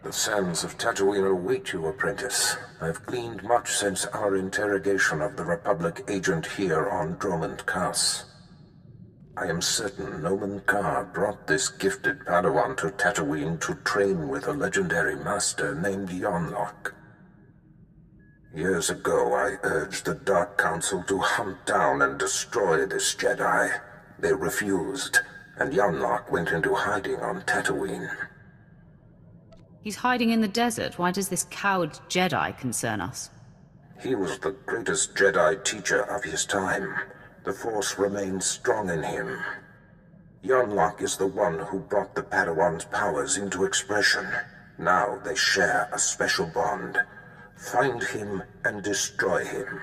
The sands of Tatooine await you, apprentice. I've gleaned much since our interrogation of the Republic agent here on Dromund Kaas. I am certain Nomen Ka brought this gifted Padawan to Tatooine to train with a legendary master named Yonlock. Years ago, I urged the Dark Council to hunt down and destroy this Jedi. They refused, and Yonlock went into hiding on Tatooine. He's hiding in the desert. Why does this coward Jedi concern us? He was the greatest Jedi teacher of his time. The Force remains strong in him. Yonlock is the one who brought the Padawan's powers into expression. Now they share a special bond. Find him and destroy him.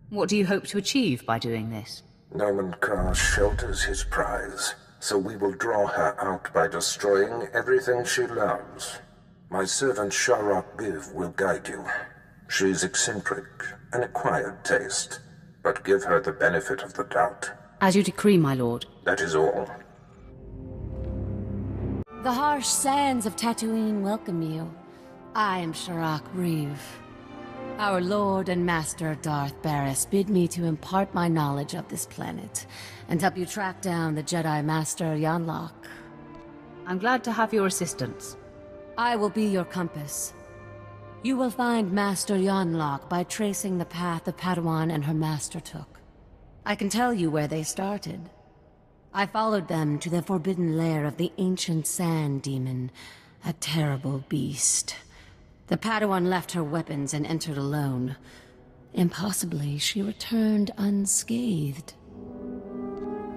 What do you hope to achieve by doing this? Nomen Ka shelters his prize, so we will draw her out by destroying everything she loves. My servant Sharok Biv will guide you. She's eccentric, an acquired taste, but give her the benefit of the doubt. As you decree, my lord. That is all. The harsh sands of Tatooine welcome you. I am Sharok Reeve. Our Lord and Master Darth Barris bid me to impart my knowledge of this planet and help you track down the Jedi Master Yonlock. I'm glad to have your assistance. I will be your compass. You will find Master Yonlock by tracing the path the Padawan and her master took. I can tell you where they started. I followed them to the forbidden lair of the ancient sand demon, a terrible beast. The Padawan left her weapons and entered alone. Impossibly, she returned unscathed.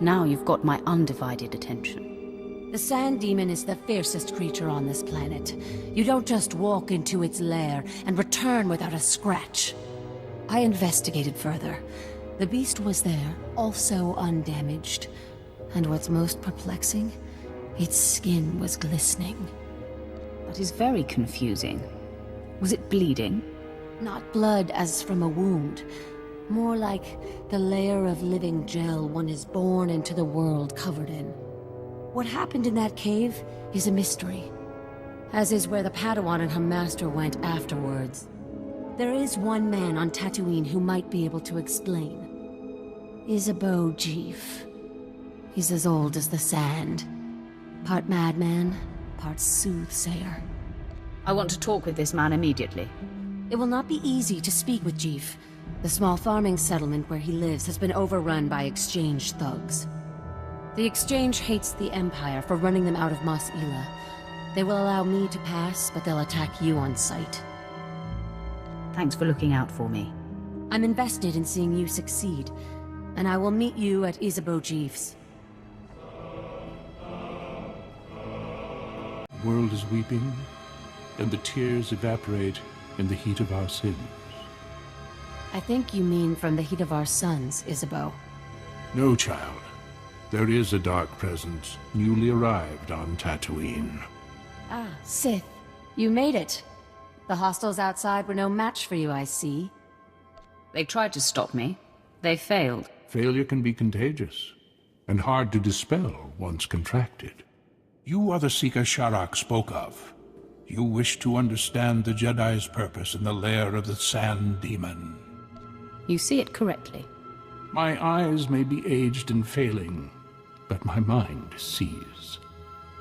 Now you've got my undivided attention. The sand demon is the fiercest creature on this planet. You don't just walk into its lair and return without a scratch. I investigated further. The beast was there, also undamaged. And what's most perplexing? Its skin was glistening. That is very confusing. Was it bleeding? Not blood as from a wound. More like the layer of living gel one is born into the world covered in. What happened in that cave is a mystery, as is where the Padawan and her master went afterwards. There is one man on Tatooine who might be able to explain. SWTOR. He's as old as the sand. Part madman, part soothsayer. I want to talk with this man immediately. It will not be easy to speak with Jeef. The small farming settlement where he lives has been overrun by exchange thugs. The exchange hates the Empire for running them out of Mos Ela. They will allow me to pass, but they'll attack you on sight. Thanks for looking out for me. I'm invested in seeing you succeed, and I will meet you at SWTOR's. The world is weeping, and the tears evaporate in the heat of our sins. I think you mean from the heat of our suns, Isabeau. No, child. There is a dark presence newly arrived on Tatooine. Ah, Sith. You made it. The hostiles outside were no match for you, I see. They tried to stop me. They failed. Failure can be contagious, and hard to dispel once contracted. You are the Seeker Sharok spoke of. You wish to understand the Jedi's purpose in the lair of the Sand Demon. You see it correctly. My eyes may be aged and failing, but my mind sees.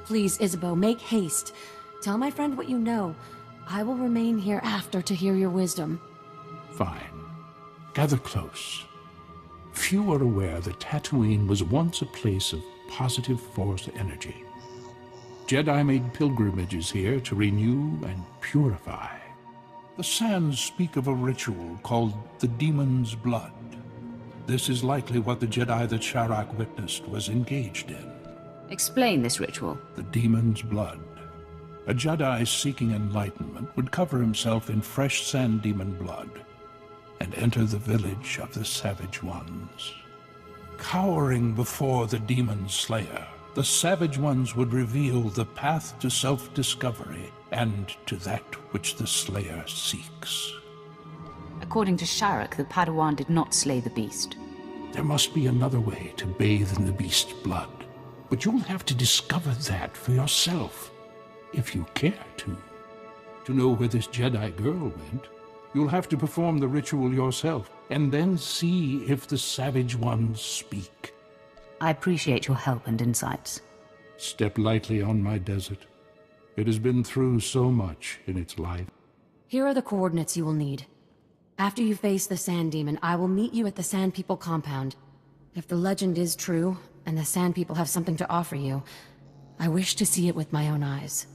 Please, Isabeau, make haste. Tell my friend what you know. I will remain here after to hear your wisdom. Fine. Gather close. Few are aware that Tatooine was once a place of positive Force energy. Jedi made pilgrimages here to renew and purify. The sands speak of a ritual called the Demon's Blood. This is likely what the Jedi that Sharok witnessed was engaged in. Explain this ritual. The Demon's Blood. A Jedi seeking enlightenment would cover himself in fresh Sand Demon blood and enter the village of the Savage Ones. Cowering before the Demon Slayer, the Savage Ones would reveal the path to self-discovery and to that which the Slayer seeks. According to Sharok, the Padawan did not slay the beast. There must be another way to bathe in the beast's blood, but you'll have to discover that for yourself, if you care to. To know where this Jedi girl went, you'll have to perform the ritual yourself, and then see if the Savage Ones speak. I appreciate your help and insights. Step lightly on my desert. It has been through so much in its life. Here are the coordinates you will need. After you face the Sand Demon, I will meet you at the Sand People compound. If the legend is true, and the Sand People have something to offer you, I wish to see it with my own eyes.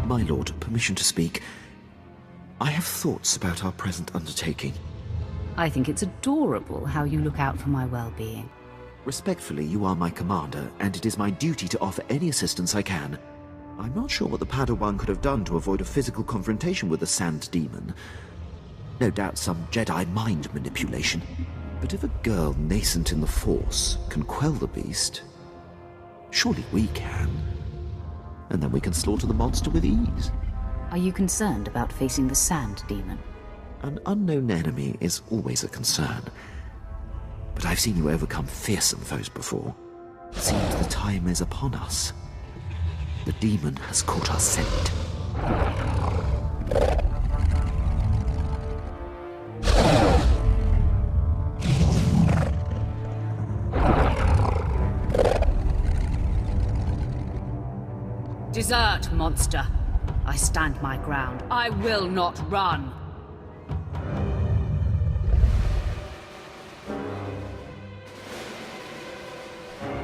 My lord, permission to speak. I have thoughts about our present undertaking. I think it's adorable how you look out for my well-being. Respectfully, you are my commander, and it is my duty to offer any assistance I can. I'm not sure what the Padawan could have done to avoid a physical confrontation with the Sand Demon. No doubt some Jedi mind manipulation. But if a girl nascent in the Force can quell the beast, surely we can. And then we can slaughter the monster with ease. Are you concerned about facing the Sand Demon? An unknown enemy is always a concern. But I've seen you overcome fearsome foes before. It seems the time is upon us. The demon has caught our scent. Desert, monster. I stand my ground. I will not run.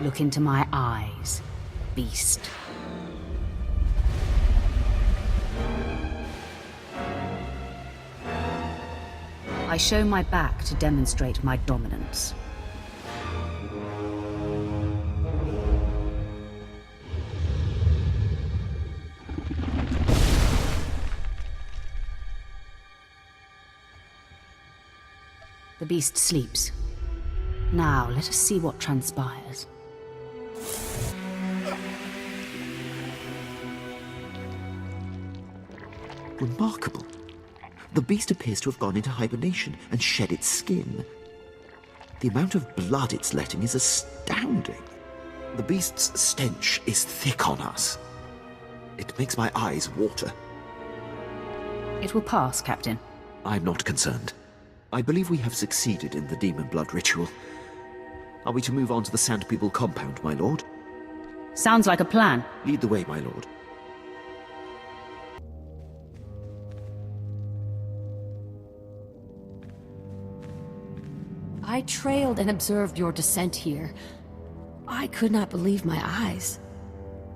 Look into my eyes, beast. I show my back to demonstrate my dominance. The beast sleeps. Now, let us see what transpires. Remarkable. The beast appears to have gone into hibernation and shed its skin. The amount of blood it's letting is astounding. The beast's stench is thick on us. It makes my eyes water. It will pass, Captain. I'm not concerned. I believe we have succeeded in the demon blood ritual. Are we to move on to the Sand People compound, my lord? Sounds like a plan. Lead the way, my lord. I trailed and observed your descent here. I could not believe my eyes.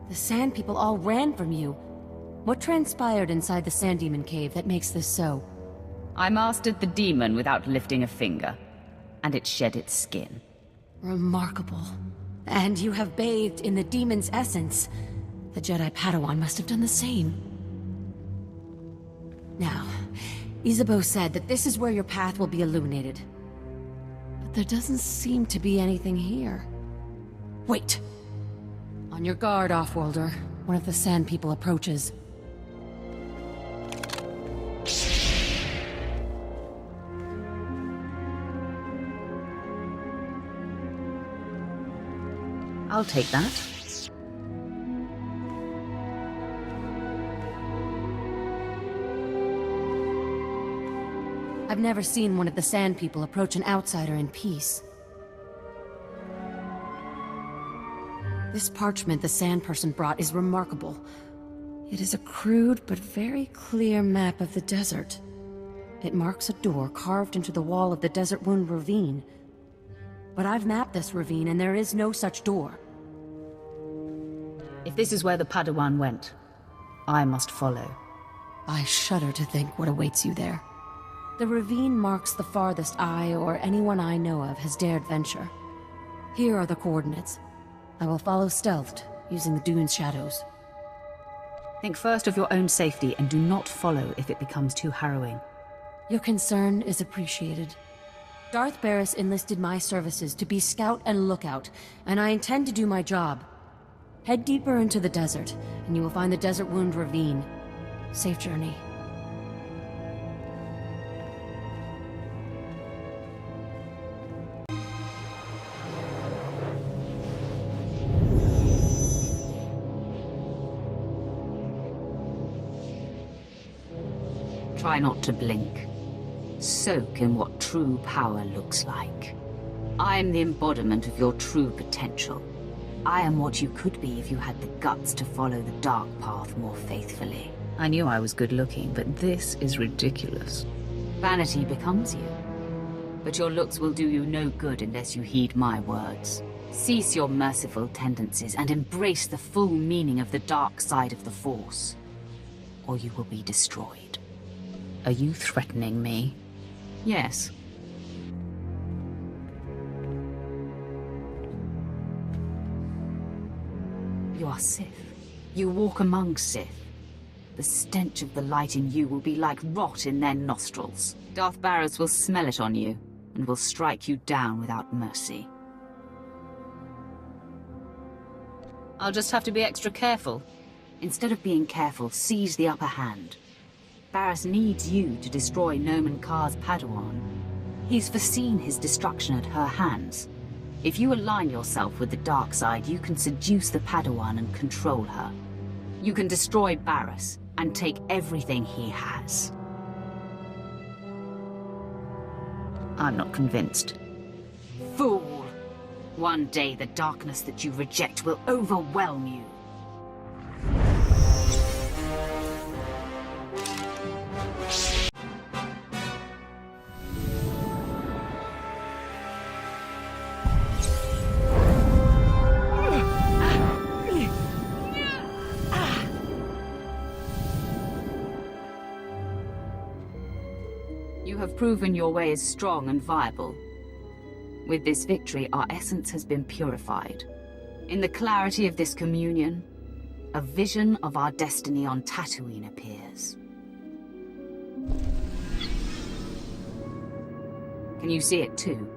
The Sand People all ran from you. What transpired inside the Sand Demon cave that makes this so? I mastered the demon without lifting a finger, and it shed its skin. Remarkable. And you have bathed in the demon's essence. The Jedi Padawan must have done the same. Now, Isabeau said that this is where your path will be illuminated. But there doesn't seem to be anything here. Wait! On your guard, Offworlder. One of the Sand People approaches. I'll take that. I've never seen one of the Sand People approach an outsider in peace. This parchment the Sand Person brought is remarkable. It is a crude but very clear map of the desert. It marks a door carved into the wall of the Desert Wound Ravine. But I've mapped this ravine and there is no such door. If this is where the Padawan went, I must follow. I shudder to think what awaits you there. The ravine marks the farthest I or anyone I know of has dared venture. Here are the coordinates. I will follow stealthed, using the dune's shadows. Think first of your own safety and do not follow if it becomes too harrowing. Your concern is appreciated. Darth Barris enlisted my services to be scout and lookout, and I intend to do my job. Head deeper into the desert, and you will find the Desert Wound Ravine. Safe journey. Try not to blink. Soak in what true power looks like. I am the embodiment of your true potential. I am what you could be if you had the guts to follow the dark path more faithfully. I knew I was good looking, but this is ridiculous. Vanity becomes you. But your looks will do you no good unless you heed my words. Cease your merciful tendencies and embrace the full meaning of the dark side of the Force, or you will be destroyed. Are you threatening me? Yes. You are Sith. You walk among Sith. The stench of the light in you will be like rot in their nostrils. Darth Barris will smell it on you, and will strike you down without mercy. I'll just have to be extra careful. Instead of being careful, seize the upper hand. Barris needs you to destroy Nomen Karr's Padawan. He's foreseen his destruction at her hands. If you align yourself with the dark side, you can seduce the Padawan and control her. You can destroy Barris and take everything he has. I'm not convinced. Fool! One day the darkness that you reject will overwhelm you. You have proven your way is strong and viable. With this victory, our essence has been purified. In the clarity of this communion, a vision of our destiny on Tatooine appears. Can you see it too?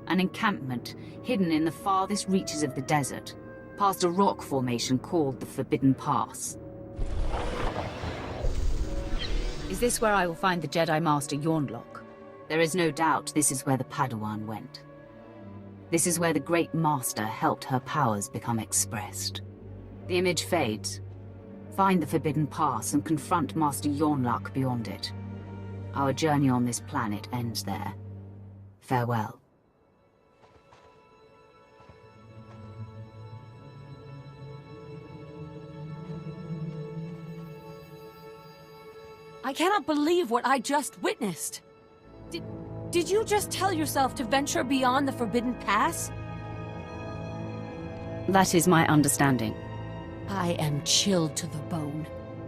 An encampment hidden in the farthest reaches of the desert, past a rock formation called the Forbidden Pass. Is this where I will find the Jedi Master Yornlock? There is no doubt this is where the Padawan went. This is where the Great Master helped her powers become expressed. The image fades. Find the Forbidden Pass and confront Master Yornlock beyond it. Our journey on this planet ends there. Farewell. I cannot believe what I just witnessed. Did you just tell yourself to venture beyond the Forbidden Pass? That is my understanding. I am chilled to the bone.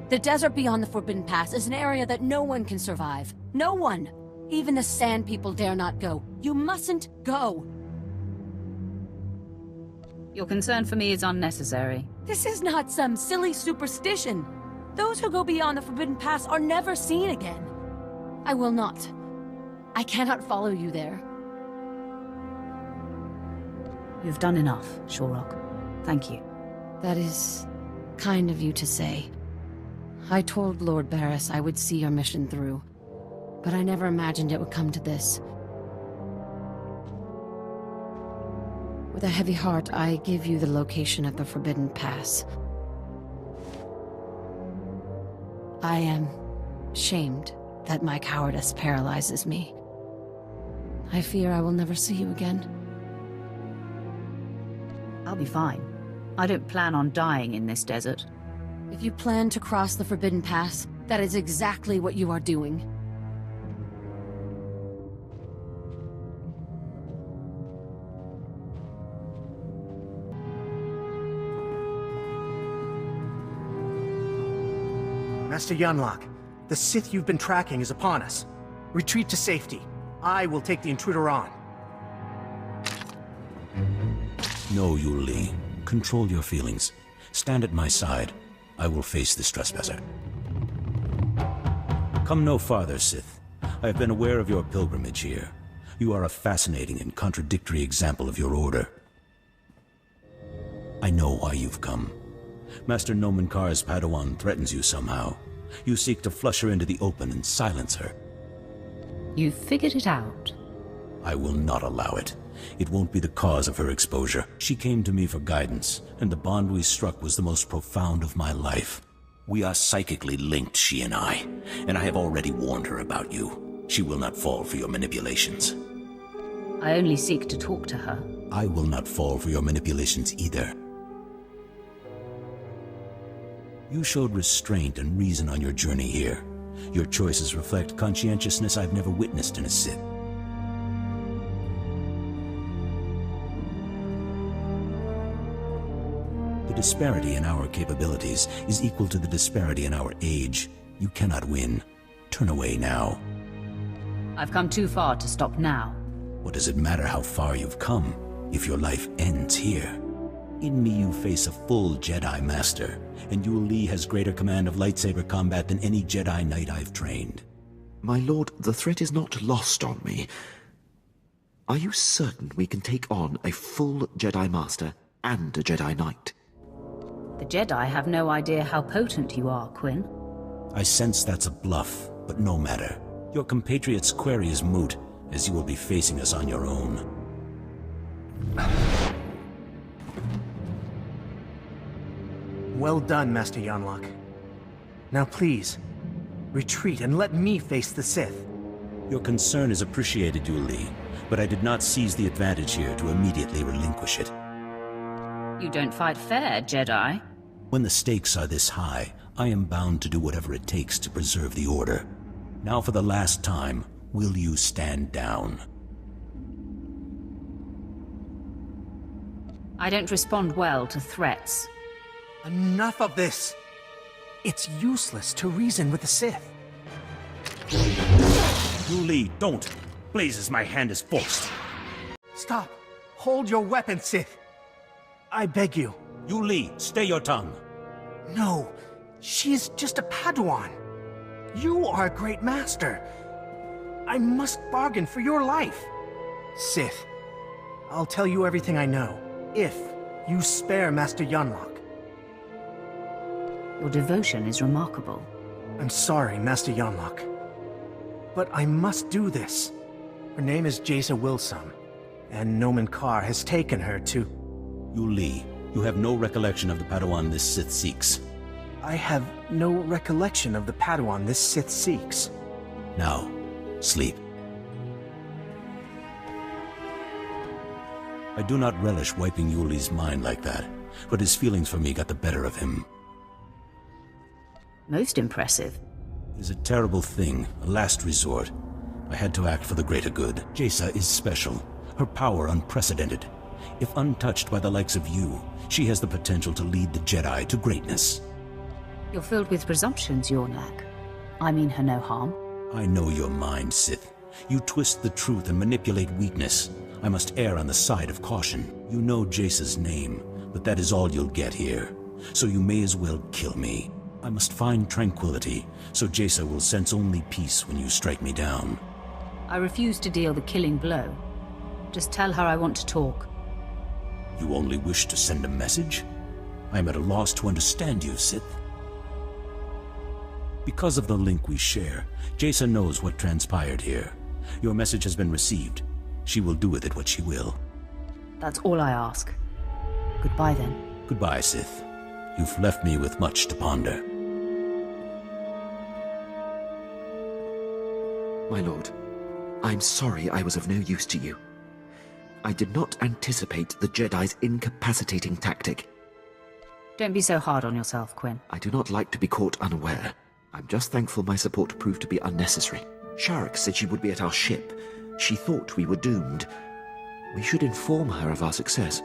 The desert beyond the Forbidden Pass is an area that no one can survive. No one! Even the Sand People dare not go. You mustn't go! Your concern for me is unnecessary. This is not some silly superstition. Those who go beyond the Forbidden Pass are never seen again. I will not. I cannot follow you there. You've done enough, Shorrock. Thank you. That is kind of you to say. I told Lord Barris I would see your mission through, but I never imagined it would come to this. With a heavy heart, I give you the location of the Forbidden Pass. I am shamed that my cowardice paralyzes me. I fear I will never see you again. I'll be fine. I don't plan on dying in this desert. If you plan to cross the Forbidden Pass, that is exactly what you are doing. Master Yunlock, the Sith you've been tracking is upon us. Retreat to safety. I will take the intruder on. No, Yuli. Control your feelings. Stand at my side. I will face this trespasser. Come no farther, Sith. I have been aware of your pilgrimage here. You are a fascinating and contradictory example of your order. I know why you've come. Master Nomen Karr's Padawan threatens you somehow. You seek to flush her into the open and silence her. You've figured it out. I will not allow it. It won't be the cause of her exposure. She came to me for guidance, and the bond we struck was the most profound of my life. We are psychically linked, she and I have already warned her about you. She will not fall for your manipulations. I only seek to talk to her. I will not fall for your manipulations either. You showed restraint and reason on your journey here. Your choices reflect conscientiousness I've never witnessed in a Sith. The disparity in our capabilities is equal to the disparity in our age. You cannot win. Turn away now. I've come too far to stop now. What does it matter how far you've come, if your life ends here? In me you face a full Jedi Master, and Yul Li has greater command of lightsaber combat than any Jedi Knight I've trained. My lord, the threat is not lost on me. Are you certain we can take on a full Jedi Master and a Jedi Knight? The Jedi have no idea how potent you are, Quinn. I sense that's a bluff, but no matter. Your compatriot's query is moot, as you will be facing us on your own. Well done, Master Yanlock. Now please, retreat and let me face the Sith. Your concern is appreciated, Yul Li, but I did not seize the advantage here to immediately relinquish it. You don't fight fair, Jedi. When the stakes are this high, I am bound to do whatever it takes to preserve the Order. Now for the last time, will you stand down? I don't respond well to threats. Enough of this! It's useless to reason with the Sith. Yul Li, don't! Blazes, my hand is forced. Stop! Hold your weapon, Sith! I beg you. Yul Li, stay your tongue. No, she is just a Padawan. You are a great master. I must bargain for your life. Sith, I'll tell you everything I know, if you spare Master Yanlock. Your devotion is remarkable. I'm sorry, Master Yanlock. But I must do this. Her name is Jaisa Wilsum, and Nomen Karr has taken her to... Yul Li, you have no recollection of the Padawan this Sith seeks. I have no recollection of the Padawan this Sith seeks. Now, sleep. I do not relish wiping Yul Li's mind like that, but his feelings for me got the better of him. Most impressive. It is a terrible thing, a last resort. I had to act for the greater good. Jaisa is special, her power unprecedented. If untouched by the likes of you, she has the potential to lead the Jedi to greatness. You're filled with presumptions, Yornak. I mean her no harm. I know your mind, Sith. You twist the truth and manipulate weakness. I must err on the side of caution. You know Jaisa's name, but that is all you'll get here. So you may as well kill me. I must find tranquility, so Jaisa will sense only peace when you strike me down. I refuse to deal the killing blow. Just tell her I want to talk. You only wish to send a message? I am at a loss to understand you, Sith. Because of the link we share, Jaisa knows what transpired here. Your message has been received. She will do with it what she will. That's all I ask. Goodbye then. Goodbye, Sith. You've left me with much to ponder. My lord, I'm sorry I was of no use to you. I did not anticipate the Jedi's incapacitating tactic. Don't be so hard on yourself, Quinn. I do not like to be caught unaware. I'm just thankful my support proved to be unnecessary. Sharuk said she would be at our ship. She thought we were doomed. We should inform her of our success.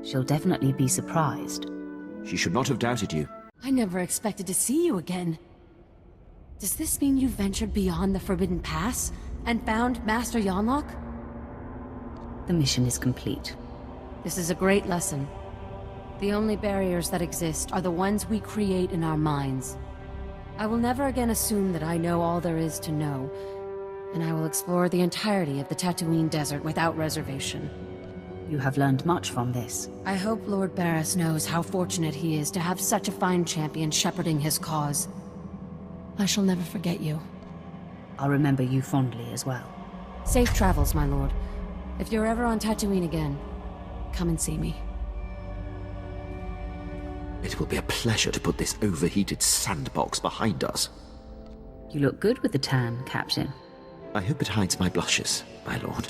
She'll definitely be surprised. She should not have doubted you. I never expected to see you again. Does this mean you ventured beyond the Forbidden Pass and found Master Yanlock? The mission is complete. This is a great lesson. The only barriers that exist are the ones we create in our minds. I will never again assume that I know all there is to know, and I will explore the entirety of the Tatooine Desert without reservation. You have learned much from this. I hope Lord Barriss knows how fortunate he is to have such a fine champion shepherding his cause. I shall never forget you. I'll remember you fondly as well. Safe travels, my lord. If you're ever on Tatooine again, come and see me. It will be a pleasure to put this overheated sandbox behind us. You look good with the tan, Captain. I hope it hides my blushes, my lord.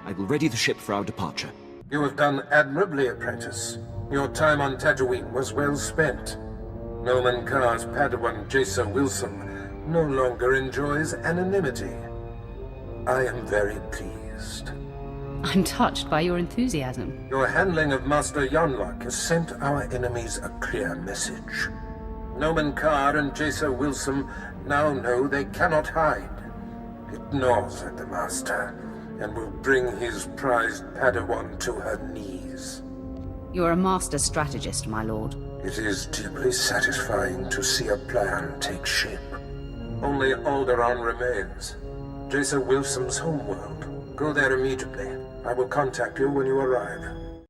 I will ready the ship for our departure. You have done admirably, apprentice. Your time on Tatooine was well spent. Noman Carr's Padawan Jacer Wilson no longer enjoys anonymity. I am very pleased. I'm touched by your enthusiasm. Your handling of Master Yonlok has sent our enemies a clear message. Noman Carr and Jacer Wilson now know they cannot hide. It gnaws at the Master, and will bring his prized Padawan to her knees. You're a master strategist, my lord. It is deeply satisfying to see a plan take shape. Only Alderaan remains. Jacer Wilson's homeworld. Go there immediately. I will contact you when you arrive.